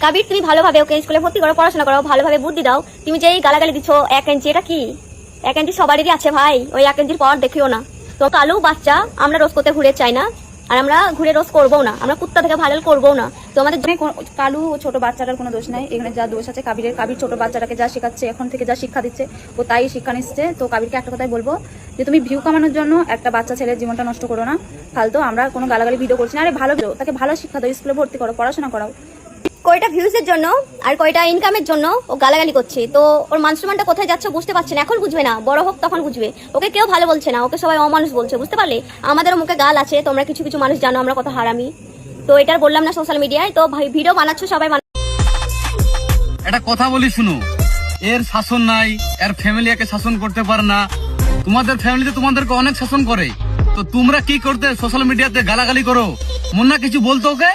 কাবির তুমি ভালোভাবে ওকে স্কুলে ভর্তি করো, পড়াশোনা করো, ভালোভাবে বুদ্ধি দাও। তুমি যেই গালাগালি দিচ্ছ 1 ইঞ্চি, এটা কি 1 ইঞ্চি সবারই আছে ভাই, ওই 1 ইঞ্চির পর দেখিও না। তো কালু বাচ্চা আমরা রোজ করতে ঘুরে চাই না, আর আমরা ঘুরে রোজ করবো না, আমরা কুত্তা থেকে ভাইরাল করবো না। তো আমাদের কালু ছোট বাচ্চাটার কোনো দোষ নাই, এখানে যা দোষ আছে কাবিরের। কাবির ছোট বাচ্চাটাকে যা শেখাচ্ছে, এখন থেকে যা শিক্ষা দিচ্ছে ও তাই শিক্ষা নিচ্ছে। তো কাবিরকে একটা কথাই বলবো যে তুমি ভিউ কামানোর জন্য একটা বাচ্চা ছেলের জীবনটা নষ্ট করো না ফালতু। আমরা কোনো গালাগালি ভিডিও করছি না, আরে ভালো ভিডিও, তাকে ভালো শিক্ষা দাও, স্কুলে ভর্তি করো, পড়াশোনা করাও। কয়টা ভিউজের জন্য আর কয়টা ইনকামের জন্য ও গালাগালি করছে। তো ওর মান সম্মানটা কোথায় যাচ্ছে বুঝতে পারছে না, এখন বুঝবে না, বড় হোক তখন বুঝবে। ওকে কেউ ভালো বলছে না, ওকে সবাই অমানুষ বলছে, বুঝতে পারলে? আমাদেরও মুখে গাল আছে, তোমরা কিছু কিছু মানুষ জানো আমরা কত হারামি। তো এটা বললাম না সোশ্যাল মিডিয়ায়, তো ভিডিও বানাচ্ছ সবাই। একটা কথা বলি শুনো, এর শাসন নাই, এর ফ্যামিলি একে শাসন করতে পারে না। তোমাদের ফ্যামিলিতে তোমাদেরকে অনেক শাসন করে, তো তোমরা কি করতে সোশ্যাল মিডিয়াতে গালাগালি করো? মন না কিছু বলতো ওকে?